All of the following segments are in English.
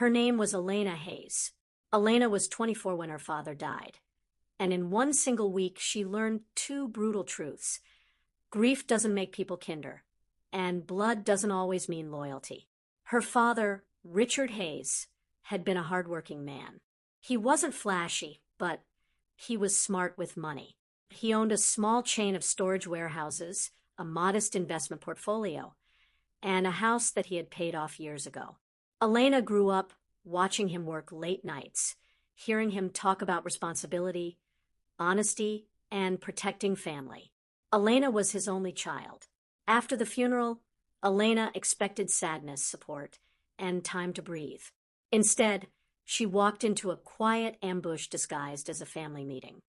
Her name was Elena Hayes. Elena was 24 when her father died. And in one single week, she learned two brutal truths. Grief doesn't make people kinder, and blood doesn't always mean loyalty. Her father, Richard Hayes, had been a hardworking man. He wasn't flashy, but he was smart with money. He owned a small chain of storage warehouses, a modest investment portfolio, and a house that he had paid off years ago. Elena grew up watching him work late nights, hearing him talk about responsibility, honesty, and protecting family. Elena was his only child. After the funeral, Elena expected sadness, support, and time to breathe. Instead, she walked into a quiet ambush disguised as a family meeting.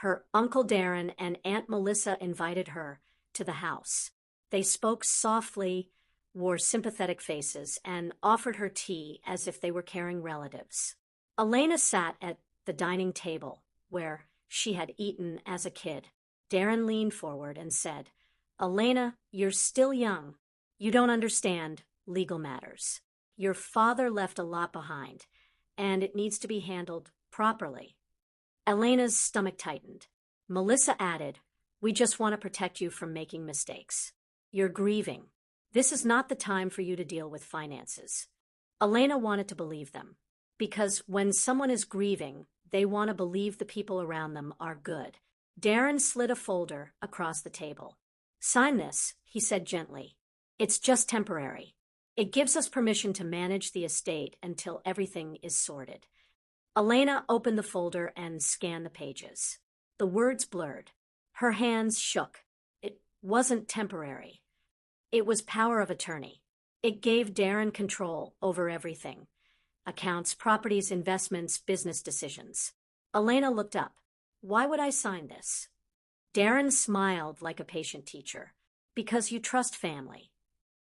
Her Uncle Darren and Aunt Melissa invited her to the house. They spoke softly, wore sympathetic faces, and offered her tea as if they were caring relatives. Elena sat at the dining table, where she had eaten as a kid. Darren leaned forward and said, "Elena, you're still young. You don't understand legal matters. Your father left a lot behind, and it needs to be handled properly." Elena's stomach tightened. Melissa added, "We just want to protect you from making mistakes. You're grieving. This is not the time for you to deal with finances." Elena wanted to believe them, because when someone is grieving, they want to believe the people around them are good. Darren slid a folder across the table. "Sign this," he said gently. "It's just temporary. It gives us permission to manage the estate until everything is sorted." Elena opened the folder and scanned the pages. The words blurred. Her hands shook. It wasn't temporary. It was power of attorney. It gave Darren control over everything. Accounts, properties, investments, business decisions. Elena looked up. "Why would I sign this?" Darren smiled like a patient teacher. "Because you trust family."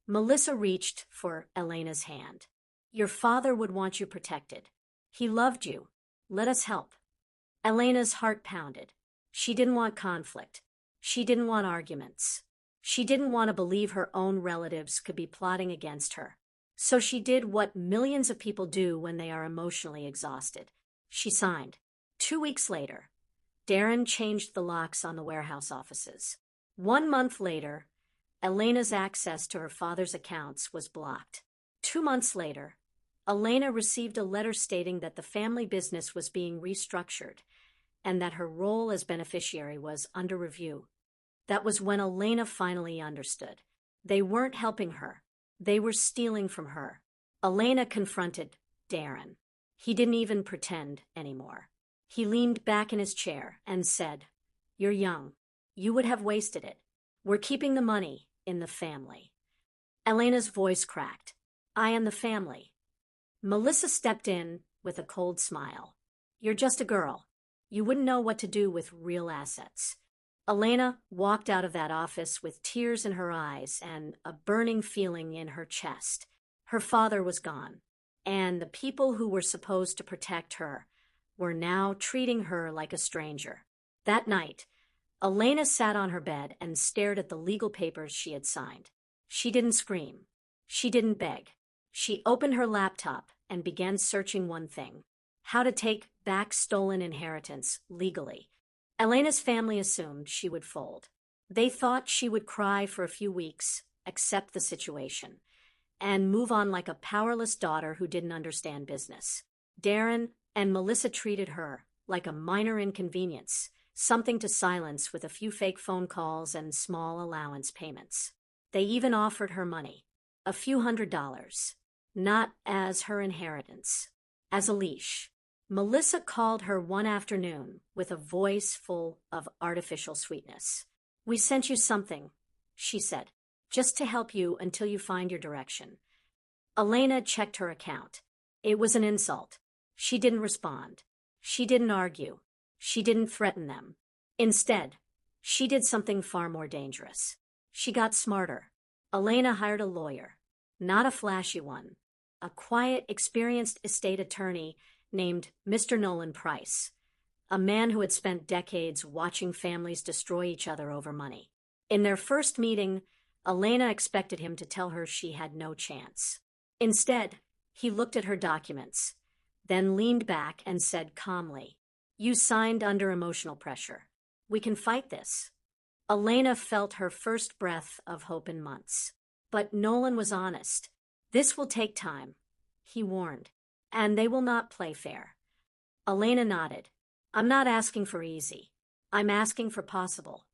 Melissa reached for Elena's hand. "Your father would want you protected. He loved you. Let us help." Elena's heart pounded. She didn't want conflict. She didn't want arguments. She didn't want to believe her own relatives could be plotting against her. So she did what millions of people do when they are emotionally exhausted. She signed. 2 weeks later, Darren changed the locks on the warehouse offices. 1 month later, Elena's access to her father's accounts was blocked. 2 months later, Elena received a letter stating that the family business was being restructured and that her role as beneficiary was under review. That was when Elena finally understood. They weren't helping her. They were stealing from her. Elena confronted Darren. He didn't even pretend anymore. He leaned back in his chair and said, "You're young. You would have wasted it. We're keeping the money in the family." Elena's voice cracked. "I am the family." Melissa stepped in with a cold smile. "You're just a girl. You wouldn't know what to do with real assets." Elena walked out of that office with tears in her eyes and a burning feeling in her chest. Her father was gone, and the people who were supposed to protect her were now treating her like a stranger. That night, Elena sat on her bed and stared at the legal papers she had signed. She didn't scream. She didn't beg. She opened her laptop and began searching one thing: how to take back stolen inheritance legally. Elena's family assumed she would fold. They thought she would cry for a few weeks, accept the situation, and move on like a powerless daughter who didn't understand business. Darren and Melissa treated her like a minor inconvenience, something to silence with a few fake phone calls and small allowance payments. They even offered her money, a few $100s, not as her inheritance, as a leash. Melissa called her one afternoon with a voice full of artificial sweetness. "We sent you something," she said, "just to help you until you find your direction." Elena checked her account. It was an insult. She didn't respond. She didn't argue. She didn't threaten them. Instead, she did something far more dangerous. She got smarter. Elena hired a lawyer, not a flashy one, a quiet, experienced estate attorney named Mr. Nolan Price, a man who had spent decades watching families destroy each other over money. In their first meeting, Elena expected him to tell her she had no chance. Instead, He looked at her documents, then leaned back and said calmly, "You signed under emotional pressure. We can fight this." Elena felt her first breath of hope in months. But Nolan was honest. "This will take time," he warned, "and they will not play fair." Elena nodded. "I'm not asking for easy. I'm asking for possible."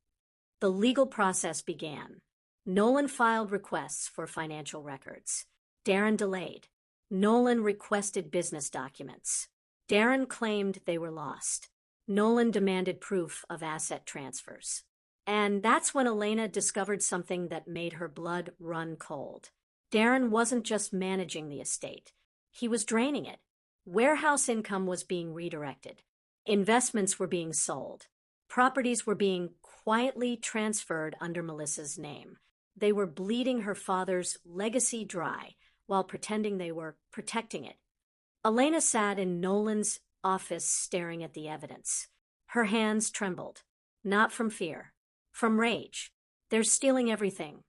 The legal process began. Nolan filed requests for financial records. Darren delayed. Nolan requested business documents. Darren claimed they were lost. Nolan demanded proof of asset transfers. And that's when Elena discovered something that made her blood run cold. Darren wasn't just managing the estate. He was draining it. Warehouse income was being redirected. Investments were being sold. Properties were being quietly transferred under Melissa's name. They were bleeding her father's legacy dry while pretending they were protecting it. Elena sat in Nolan's office staring at the evidence. Her hands trembled, not from fear, from rage. "They're stealing everything,"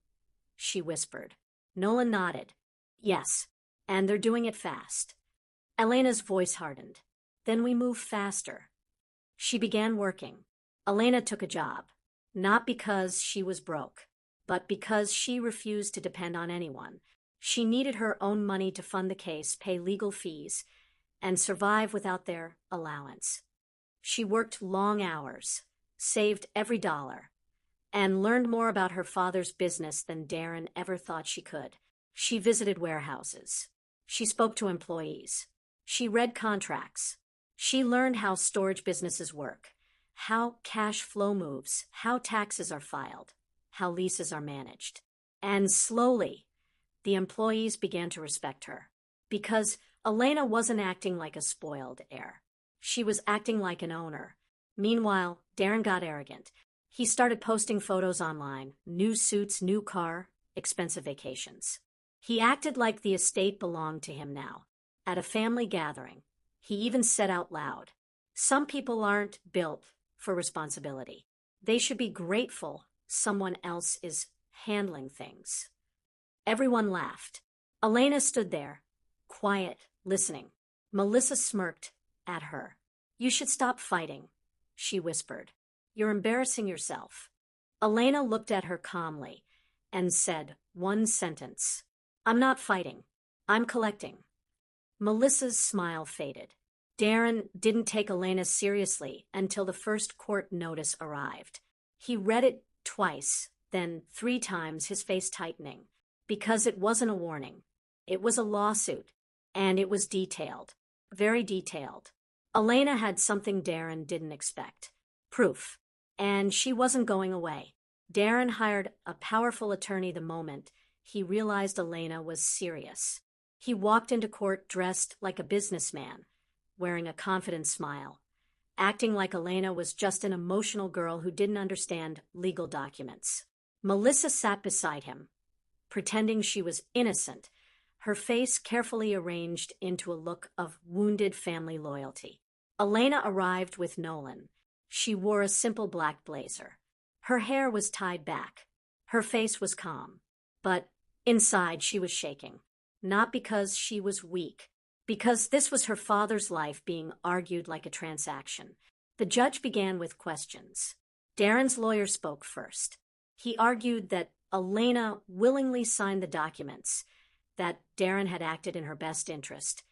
she whispered. Nolan nodded. "Yes, and they're doing it fast." Elena's voice hardened. "Then we move faster." She began working. Elena took a job, not because she was broke, but because she refused to depend on anyone. She needed her own money to fund the case, pay legal fees, and survive without their allowance. She worked long hours, saved every dollar, and learned more about her father's business than Darren ever thought she could. She visited warehouses. She spoke to employees. She read contracts. She learned how storage businesses work, how cash flow moves, how taxes are filed, how leases are managed. And slowly, the employees began to respect her, because Elena wasn't acting like a spoiled heir. She was acting like an owner. Meanwhile, Darren got arrogant. He started posting photos online, new suits, new car, expensive vacations. He acted like the estate belonged to him now. At a family gathering, he even said out loud, "Some people aren't built for responsibility. They should be grateful someone else is handling things." Everyone laughed. Elena stood there, quiet, listening. Melissa smirked at her. "You should stop fighting," she whispered. "You're embarrassing yourself." Elena looked at her calmly and said one sentence, "I'm not fighting. I'm collecting." Melissa's smile faded. Darren didn't take Elena seriously until the first court notice arrived. He read it twice, then 3 times, his face tightening, because it wasn't a warning. It was a lawsuit, and it was detailed, very detailed. Elena had something Darren didn't expect. Proof. And she wasn't going away. Darren hired a powerful attorney the moment he realized Elena was serious. He walked into court dressed like a businessman, wearing a confident smile, acting like Elena was just an emotional girl who didn't understand legal documents. Melissa sat beside him, pretending she was innocent, her face carefully arranged into a look of wounded family loyalty. Elena arrived with Nolan. She wore a simple black blazer. Her hair was tied back. Her face was calm. But inside she was shaking, not because she was weak, because this was her father's life being argued like a transaction. The judge began with questions. Darren's lawyer spoke first. He argued that Elena willingly signed the documents, that Darren had acted in her best interest,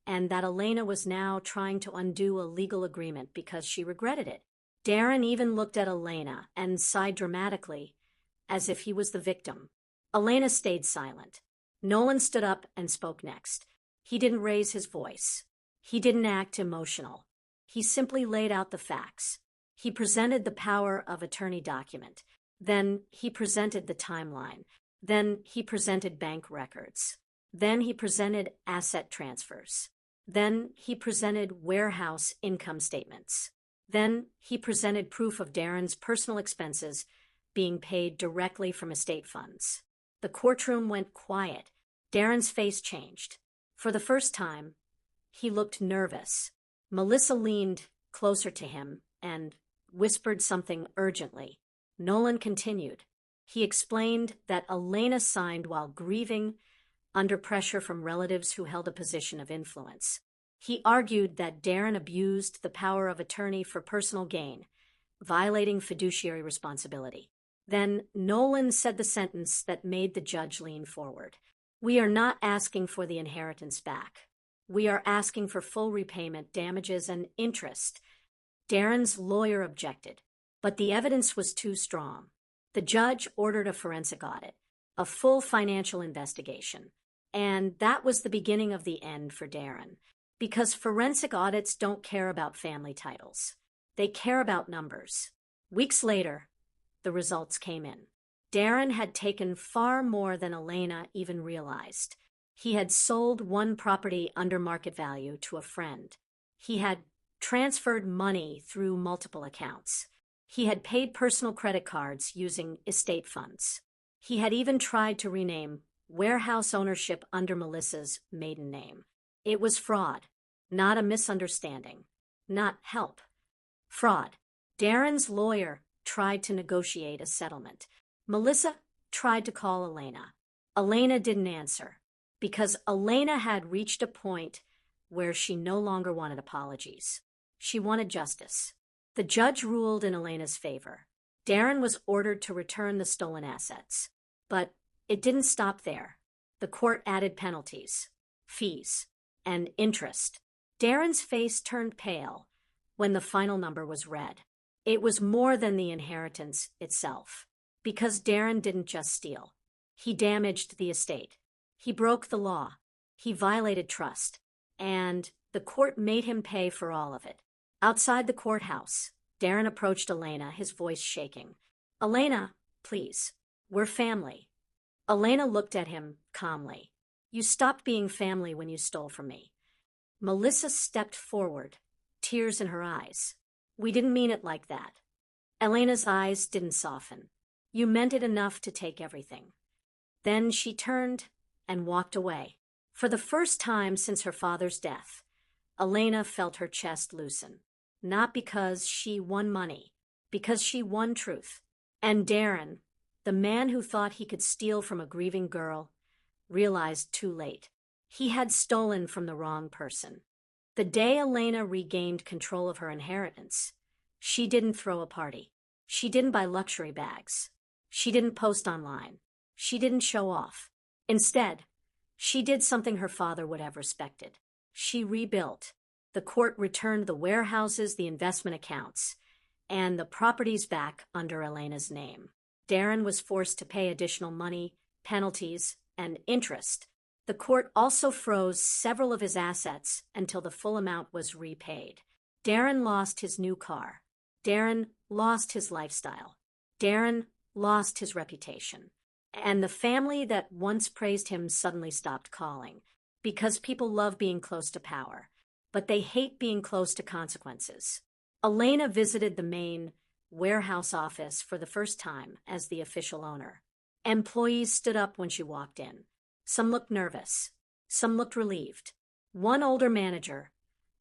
and that Elena was now trying to undo a legal agreement because she regretted it. Darren even looked at Elena and sighed dramatically, as if he was the victim. Elena stayed silent. Nolan stood up and spoke next. He didn't raise his voice. He didn't act emotional. He simply laid out the facts. He presented the power of attorney document. Then he presented the timeline. Then he presented bank records. Then he presented asset transfers. Then he presented warehouse income statements. Then he presented proof of Darren's personal expenses being paid directly from estate funds. The courtroom went quiet. Darren's face changed. For the first time, he looked nervous. Melissa leaned closer to him and whispered something urgently. Nolan continued. He explained that Elena signed while grieving under pressure from relatives who held a position of influence. He argued that Darren abused the power of attorney for personal gain, violating fiduciary responsibility. Then Nolan said the sentence that made the judge lean forward. "We are not asking for the inheritance back. We are asking for full repayment, damages, and interest." Darren's lawyer objected, but the evidence was too strong. The judge ordered a forensic audit, a full financial investigation, and that was the beginning of the end for Darren, because forensic audits don't care about family titles. They care about numbers. Weeks later, the results came in. Darren had taken far more than Elena even realized. He had sold one property under market value to a friend. He had transferred money through multiple accounts. He had paid personal credit cards using estate funds. He had even tried to rename warehouse ownership under Melissa's maiden name. It was fraud, not a misunderstanding, not help. Fraud. Darren's lawyer tried to negotiate a settlement. Melissa tried to call Elena. Elena didn't answer, because Elena had reached a point where she no longer wanted apologies. She wanted justice. The judge ruled in Elena's favor. Darren was ordered to return the stolen assets. But it didn't stop there. The court added penalties, fees, and interest. Darren's face turned pale when the final number was read. It was more than the inheritance itself, because Darren didn't just steal. He damaged the estate. He broke the law. He violated trust. And the court made him pay for all of it. Outside the courthouse, Darren approached Elena, his voice shaking. "Elena, please, we're family." Elena looked at him calmly. "You stopped being family when you stole from me." Melissa stepped forward, tears in her eyes. "We didn't mean it like that." Elena's eyes didn't soften. "You meant it enough to take everything." Then she turned and walked away. For the first time since her father's death, Elena felt her chest loosen. Not because she won money, because she won truth. And Darren, the man who thought he could steal from a grieving girl, realized too late. He had stolen from the wrong person. The day Elena regained control of her inheritance, she didn't throw a party. She didn't buy luxury bags. She didn't post online. She didn't show off. Instead, she did something her father would have respected. She rebuilt. The court returned the warehouses, the investment accounts, and the properties back under Elena's name. Darren was forced to pay additional money, penalties, and interest. The court also froze several of his assets until the full amount was repaid. Darren lost his new car. Darren lost his lifestyle. Darren lost his reputation. And the family that once praised him suddenly stopped calling, because people love being close to power, but they hate being close to consequences. Elena visited the main warehouse office for the first time as the official owner. Employees stood up when she walked in. Some looked nervous. Some looked relieved. One older manager,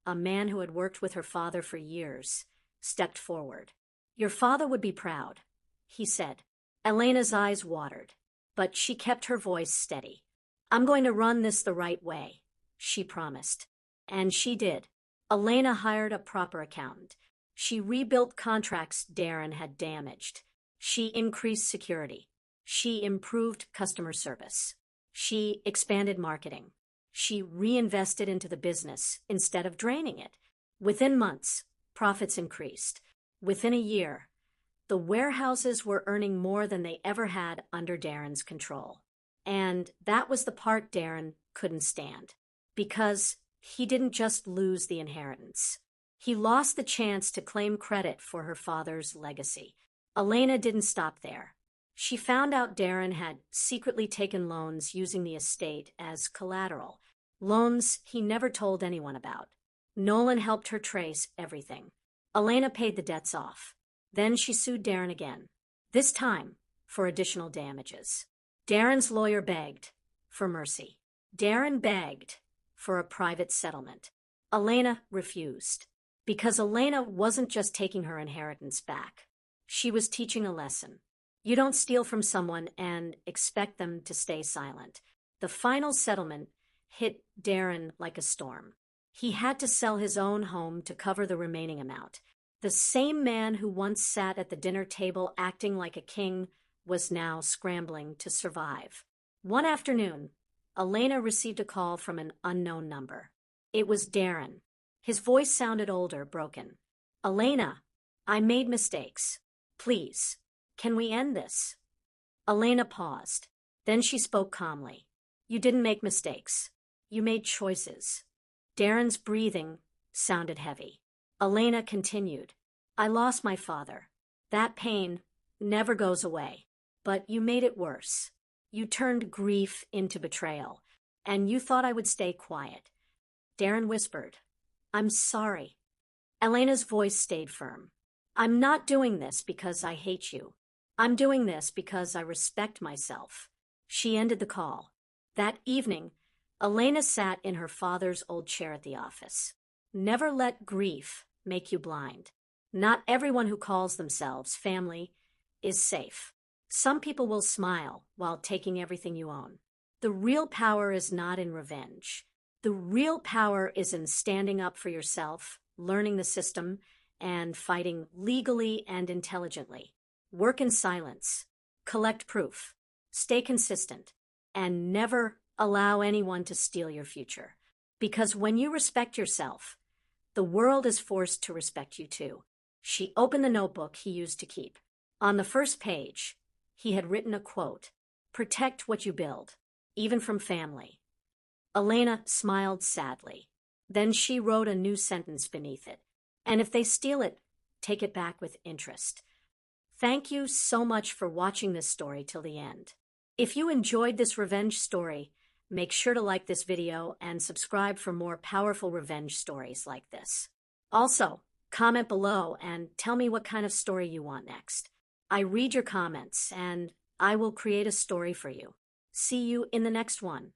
a man who had worked with her father for years, stepped forward. "Your father would be proud," he said. Elena's eyes watered, but she kept her voice steady. "I'm going to run this the right way," she promised. And she did. Elena hired a proper accountant. She rebuilt contracts Darren had damaged. She increased security. She improved customer service. She expanded marketing. She reinvested into the business instead of draining it. Within months, profits increased. Within a year, the warehouses were earning more than they ever had under Darren's control. And that was the part Darren couldn't stand, because he didn't just lose the inheritance. He lost the chance to claim credit for her father's legacy. Elena didn't stop there. She found out Darren had secretly taken loans using the estate as collateral, loans he never told anyone about. Nolan helped her trace everything. Elena paid the debts off. Then she sued Darren again, this time for additional damages. Darren's lawyer begged for mercy. Darren begged for a private settlement. Elena refused, because Elena wasn't just taking her inheritance back. She was teaching a lesson. You don't steal from someone and expect them to stay silent. The final settlement hit Darren like a storm. He had to sell his own home to cover the remaining amount. The same man who once sat at the dinner table acting like a king was now scrambling to survive. One afternoon, Elena received a call from an unknown number. It was Darren. His voice sounded older, broken. "Elena, I made mistakes. Please, can we end this?" Elena paused. Then she spoke calmly. "You didn't make mistakes. You made choices." Darren's breathing sounded heavy. Elena continued. "I lost my father. That pain never goes away. But you made it worse. You turned grief into betrayal, and you thought I would stay quiet." Darren whispered, "I'm sorry." Elena's voice stayed firm. "I'm not doing this because I hate you. I'm doing this because I respect myself." She ended the call. That evening, Elena sat in her father's old chair at the office. Never let grief make you blind. Not everyone who calls themselves family is safe. Some people will smile while taking everything you own. The real power is not in revenge. The real power is in standing up for yourself, learning the system, and fighting legally and intelligently. Work in silence. Collect proof. Stay consistent. And never allow anyone to steal your future. Because when you respect yourself, the world is forced to respect you too. She opened the notebook he used to keep. On the first page, he had written a quote, "Protect what you build, even from family." Elena smiled sadly. Then she wrote a new sentence beneath it. "And if they steal it, take it back with interest." Thank you so much for watching this story till the end. If you enjoyed this revenge story, make sure to like this video and subscribe for more powerful revenge stories like this. Also, comment below and tell me what kind of story you want next. I read your comments and I will create a story for you. See you in the next one.